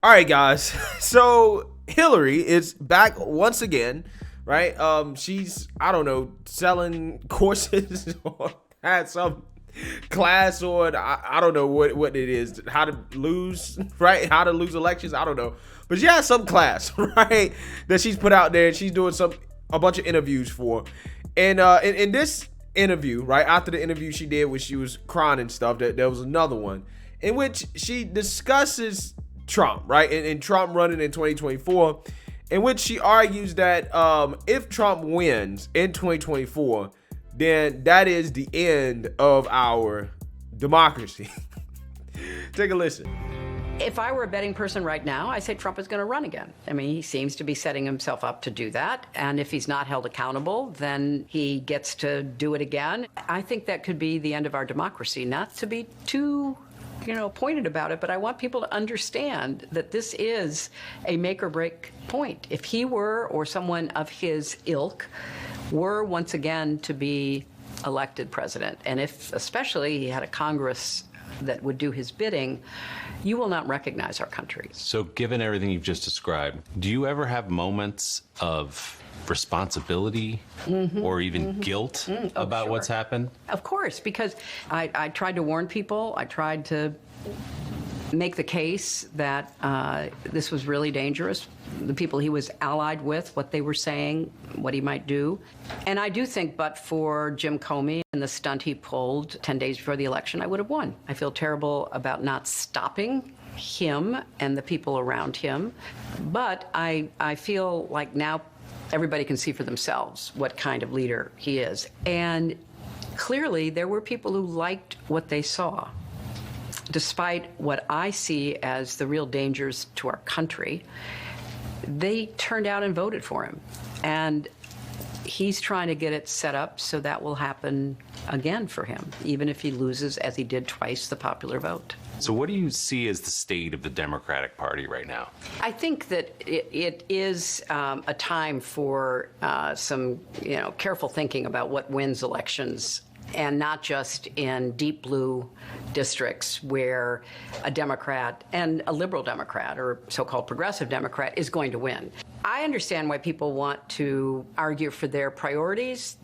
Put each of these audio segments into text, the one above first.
All right, guys. So Hillary is back once again, right? She's I don't know selling courses or had some class on I don't know what it is, how to lose, right? How to lose elections. I don't know, but she has some class, right? That she's put out there, and she's doing a bunch of interviews for, and in this interview, right after the interview she did when she was crying and stuff, that there was another one in which she discusses Trump, right? And Trump running in 2024, in which she argues that if Trump wins in 2024, then that is the end of our democracy. Take a listen. If I were a betting person right now, I say Trump is going to run again. I mean, he seems to be setting himself up to do that. And if he's not held accountable, then he gets to do it again. I think that could be the end of our democracy. Not to be too pointed about it, but I want people to understand that this is a make or break point. If he were, or someone of his ilk, were once again to be elected president, and if especially he had a Congress that would do his bidding, you will not recognize our country. So given everything you've just described, do you ever have moments of responsibility or even guilt about what's happened? Of course, because I tried to warn people. I tried to make the case that this was really dangerous. The people he was allied with, what they were saying, what he might do. And I do think, but for Jim Comey and the stunt he pulled 10 days before the election, I would have won. I feel terrible about not stopping him and the people around him. But I feel like now everybody can see for themselves what kind of leader he is. And clearly, there were people who liked what they saw, despite what I see as the real dangers to our country. They turned out and voted for him. And he's trying to get it set up so that will happen again for him, even if he loses, as he did twice, the popular vote. So what do you see as the state of the Democratic Party right now? I think that it is a time for some careful thinking about what wins elections, and not just in deep blue districts where a Democrat and a liberal Democrat or so-called progressive Democrat is going to win. I understand why people want to argue for their priorities.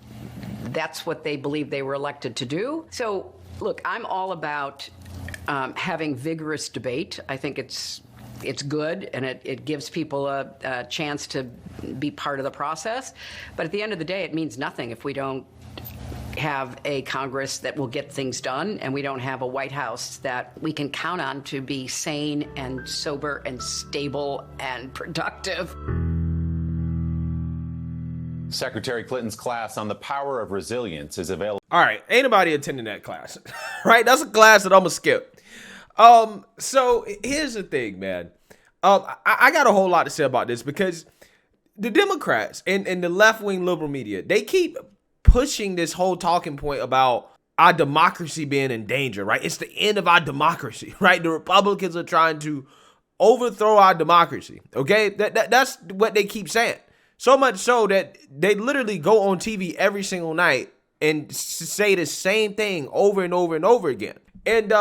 That's what they believe they were elected to do. So, look, I'm all about having vigorous debate. I think it's good, and it gives people a chance to be part of the process. But at the end of the day, it means nothing if we don't have a Congress that will get things done, and we don't have a White House that we can count on to be sane and sober and stable and productive. Secretary Clinton's class on the power of resilience is available. All right, ain't nobody attending that class, right? That's a class that I'm gonna skip. So here's the thing, man. I got a whole lot to say about this, because the Democrats and the left-wing liberal media, they keep pushing this whole talking point about our democracy being in danger, right? It's the end of our democracy, right? The Republicans are trying to overthrow our democracy, okay? That's what they keep saying. So much so that they literally go on TV every single night and say the same thing over and over and over again. And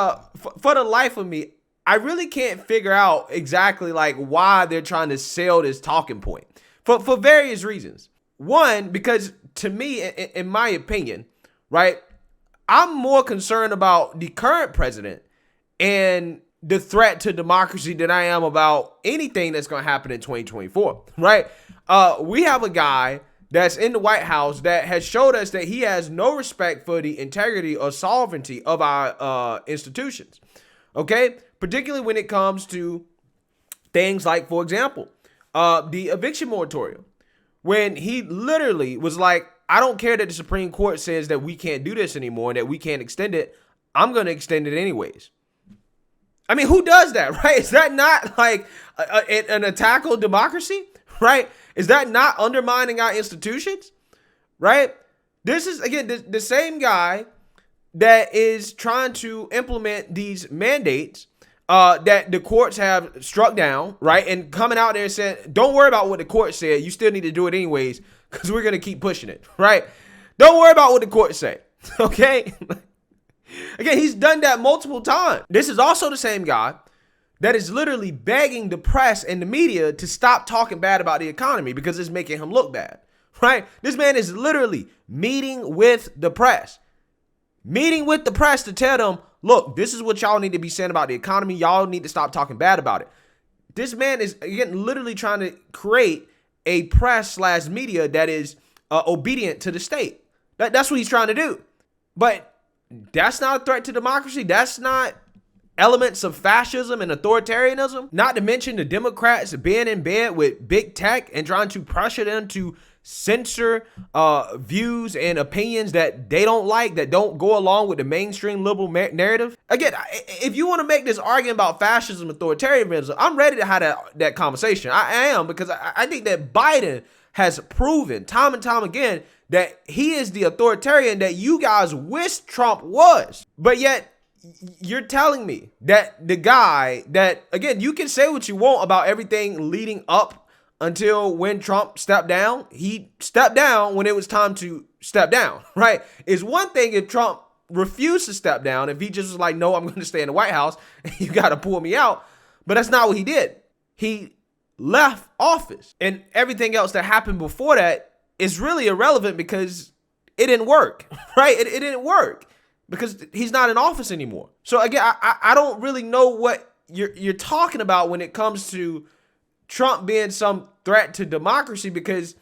for the life of me, I really can't figure out exactly like why they're trying to sell this talking point for various reasons. One, because to me, in my opinion, right, I'm more concerned about the current president and the threat to democracy than I am about anything that's going to happen in 2024, right? We have a guy that's in the White House that has showed us that he has no respect for the integrity or sovereignty of our institutions, okay? Particularly when it comes to things like, for example, the eviction moratorium, when he literally was like, I don't care that the Supreme Court says that we can't do this anymore and that we can't extend it. I'm going to extend it anyways. I mean, who does that, right? Is that not like an attack on democracy, right? Is that not undermining our institutions, right? This is, again, the same guy that is trying to implement these mandates that the courts have struck down, right? And coming out there and saying, don't worry about what the court said. You still need to do it anyways, because we're going to keep pushing it, right? Don't worry about what the court say, okay? Again, he's done that multiple times. This is also the same guy that is literally begging the press and the media to stop talking bad about the economy because it's making him look bad, right? This man is literally meeting with the press to tell them, look, this is what y'all need to be saying about the economy. Y'all need to stop talking bad about it. This man is, again, literally trying to create a press/media that is obedient to the state. That's what he's trying to do. But that's not a threat to democracy. That's not elements of fascism and authoritarianism. Not to mention the Democrats being in bed with big tech and trying to pressure them to censor views and opinions that they don't like, that don't go along with the mainstream liberal narrative. Again, if you want to make this argument about fascism, authoritarianism, I'm ready to have that conversation. I am, because I think that Biden has proven time and time again that he is the authoritarian that you guys wish Trump was. But yet, you're telling me that the guy that, again, you can say what you want about everything leading up until when Trump stepped down. He stepped down when it was time to step down, right? It's one thing if Trump refused to step down, if he just was like, no, I'm going to stay in the White House, and you got to pull me out. But that's not what he did. He left office, and everything else that happened before that is really irrelevant because it didn't work, right? It didn't work because he's not in office anymore. So again, I don't really know what you're talking about when it comes to Trump being some threat to democracy, because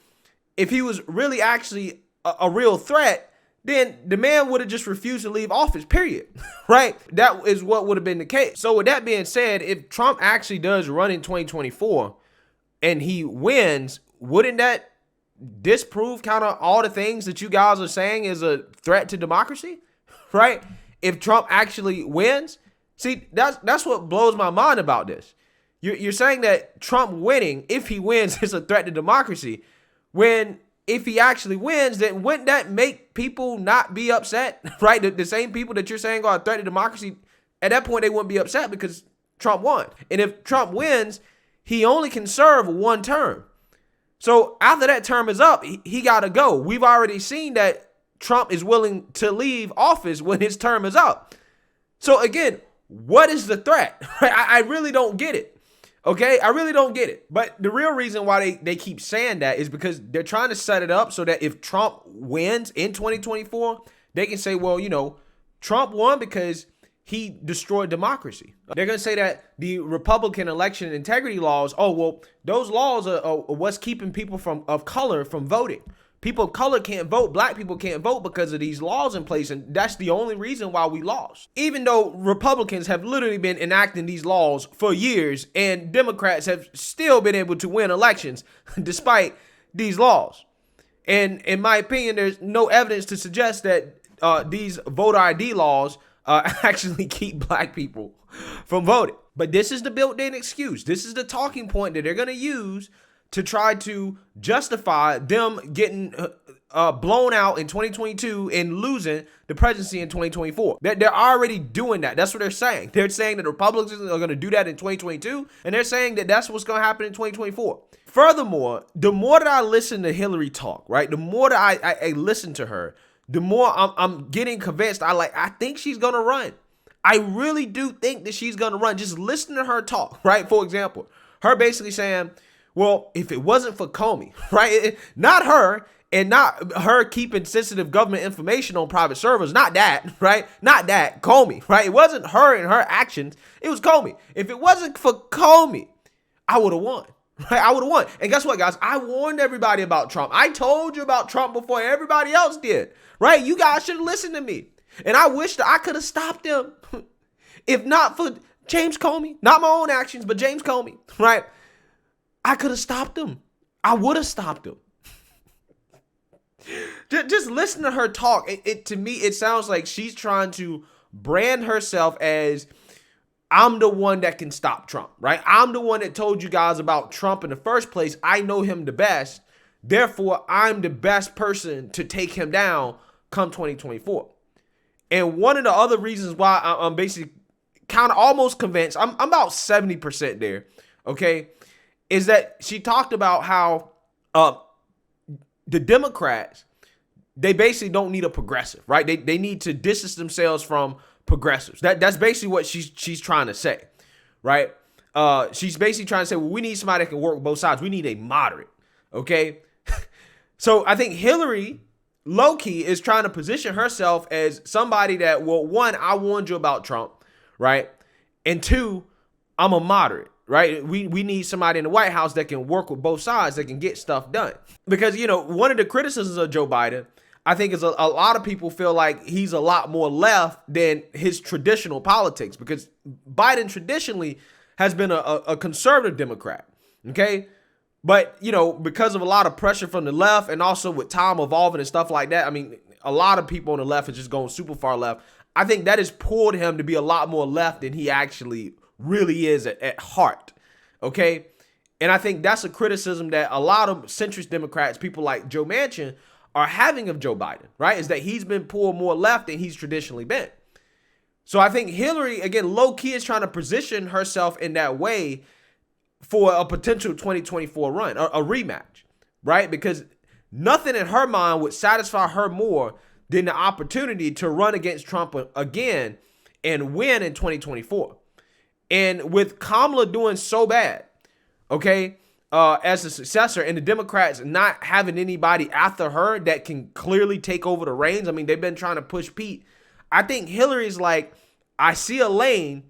if he was really actually a real threat, then the man would have just refused to leave office, period, right? That is what would have been the case. So with that being said, if Trump actually does run in 2024 and he wins, wouldn't that disprove kind of all the things that you guys are saying is a threat to democracy, right? If Trump actually wins, see, that's what blows my mind about this. You're saying that Trump winning, if he wins, is a threat to democracy, when if he actually wins, then wouldn't that make people not be upset, right? The same people that you're saying are a threat to democracy, at that point, they wouldn't be upset because Trump won. And if Trump wins, he only can serve one term. So after that term is up, he got to go. We've already seen that Trump is willing to leave office when his term is up. So again, what is the threat? I really don't get it. Okay, I really don't get it. But the real reason why they keep saying that is because they're trying to set it up so that if Trump wins in 2024, they can say, well, you know, Trump won because he destroyed democracy. They're going to say that the Republican election integrity laws, oh, well, those laws are what's keeping people of color from voting. People of color can't vote. Black people can't vote because of these laws in place. And that's the only reason why we lost. Even though Republicans have literally been enacting these laws for years and Democrats have still been able to win elections despite these laws. And in my opinion, there's no evidence to suggest that these voter ID laws actually keep black people from voting. But this is the built-in excuse. This is the talking point that they're going to use to try to justify them getting blown out in 2022 and losing the presidency in 2024. They're already doing that. That's what they're saying. They're saying that the Republicans are going to do that in 2022, and they're saying that that's what's going to happen in 2024. Furthermore, the more that I listen to Hillary talk, right, the more that I listen to her, the more I'm getting convinced. I think she's going to run. I really do think that she's going to run. Just listen to her talk, right? For example, her basically saying, well, if it wasn't for Comey, right? Not her, and not her keeping sensitive government information on private servers. Not that, right? Not that. Comey, right? It wasn't her and her actions. It was Comey. If it wasn't for Comey, I would have won. Right? I would have won. And guess what, guys? I warned everybody about Trump. I told you about Trump before everybody else did, right? You guys should have listened to me. And I wish that I could have stopped him if not for James Comey. Not my own actions, but James Comey, right? I could have stopped him. I would have stopped him. Just listen to her talk. To me, it sounds like she's trying to brand herself as, I'm the one that can stop Trump, right? I'm the one that told you guys about Trump in the first place. I know him the best. Therefore, I'm the best person to take him down come 2024. And one of the other reasons why I'm basically kind of almost convinced, I'm about 70% there, okay, is that she talked about how the Democrats, they basically don't need a progressive, right? They need to distance themselves from progressives. That's basically what she's trying to say, right? She's basically trying to say, well, we need somebody that can work with both sides. We need a moderate. Okay. So I think Hillary, low-key, is trying to position herself as somebody that, well, one, I warned you about Trump, right? And two, I'm a moderate, right? We need somebody in the White House that can work with both sides, that can get stuff done. Because, one of the criticisms of Joe Biden, I think, is a lot of people feel like he's a lot more left than his traditional politics, because Biden traditionally has been a conservative Democrat, okay? But, because of a lot of pressure from the left and also with time evolving and stuff like that, I mean, a lot of people on the left are just going super far left. I think that has pulled him to be a lot more left than he actually really is at heart, okay? And I think that's a criticism that a lot of centrist Democrats, people like Joe Manchin, are having of Joe Biden, right? Is that he's been pulled more left than he's traditionally been. So I think Hillary, again, low-key, is trying to position herself in that way for a potential 2024 run, a rematch, right? Because nothing in her mind would satisfy her more than the opportunity to run against Trump again and win in 2024. And with Kamala doing so bad, okay, as a successor, and the Democrats not having anybody after her that can clearly take over the reins, I mean, they've been trying to push Pete. I think Hillary's like, I see a lane.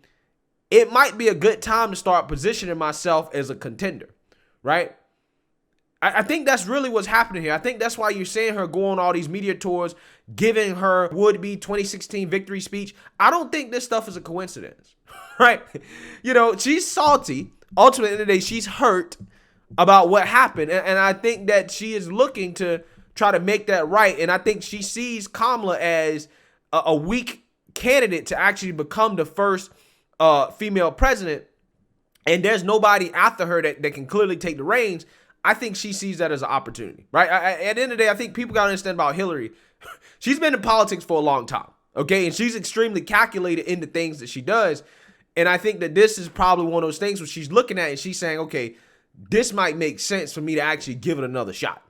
It might be a good time to start positioning myself as a contender, right? I think that's really what's happening here. I think that's why you're seeing her go on all these media tours, giving her would-be 2016 victory speech. I don't think this stuff is a coincidence, right? She's salty. Ultimately, at the end of the day, she's hurt about what happened. And I think that she is looking to try to make that right. And I think she sees Kamala as a weak candidate to actually become the first female president, and there's nobody after her that can clearly take the reins. I think she sees that as an opportunity, right? At the end of the day, I think people got to understand about Hillary. She's been in politics for a long time, okay? And she's extremely calculated in the things that she does. And I think that this is probably one of those things where she's looking at it and she's saying, okay, this might make sense for me to actually give it another shot.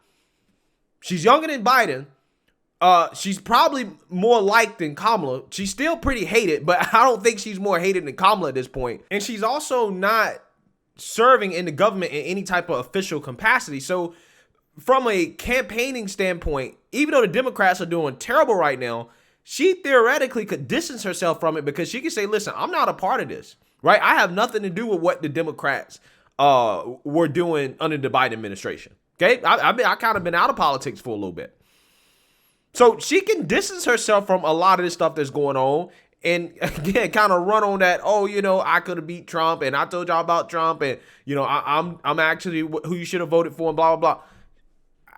She's younger than Biden. She's probably more liked than Kamala. She's still pretty hated, but I don't think she's more hated than Kamala at this point. And she's also not serving in the government in any type of official capacity. So from a campaigning standpoint, even though the Democrats are doing terrible right now, she theoretically could distance herself from it, because she could say, listen, I'm not a part of this, right? I have nothing to do with what the Democrats were doing under the Biden administration, okay? I kind of been out of politics for a little bit. So she can distance herself from a lot of this stuff that's going on, and again, kind of run on that, I could have beat Trump, and I told y'all about Trump, and I'm actually who you should have voted for, and blah blah blah.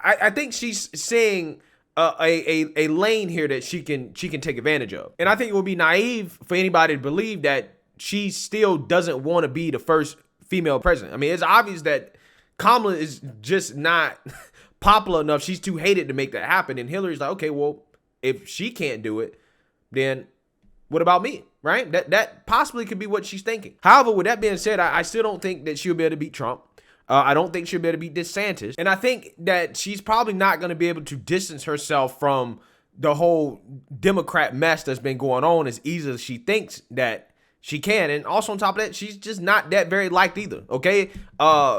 I think she's seeing a lane here that she can take advantage of, and I think it would be naive for anybody to believe that she still doesn't want to be the first female president. I mean, it's obvious that Kamala is just not popular enough. She's too hated to make that happen. And Hillary's like, okay, well, if she can't do it, then what about me, right? That possibly could be what she's thinking. However, with that being said, I still don't think that she'll be able to beat Trump. I don't think she'll be able to beat DeSantis. And I think that she's probably not going to be able to distance herself from the whole Democrat mess that's been going on as easy as she thinks that she can. And also on top of that, she's just not that very liked either, okay?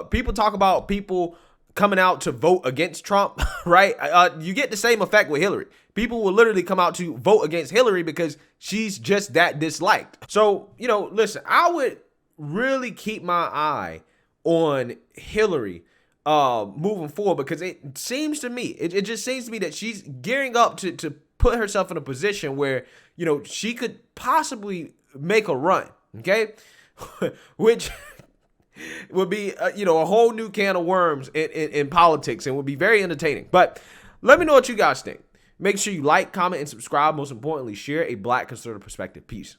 People talk about people coming out to vote against Trump, right? You get the same effect with Hillary. People will literally come out to vote against Hillary because she's just that disliked. So, listen, I would really keep my eye on Hillary moving forward, because it seems to me, it just seems to me that she's gearing up to put herself in a position where, she could possibly make a run, okay? Which would be, a whole new can of worms in politics, and would be very entertaining. But let me know what you guys think. Make sure you like, comment, and subscribe. Most importantly, share a Black conservative perspective. Peace.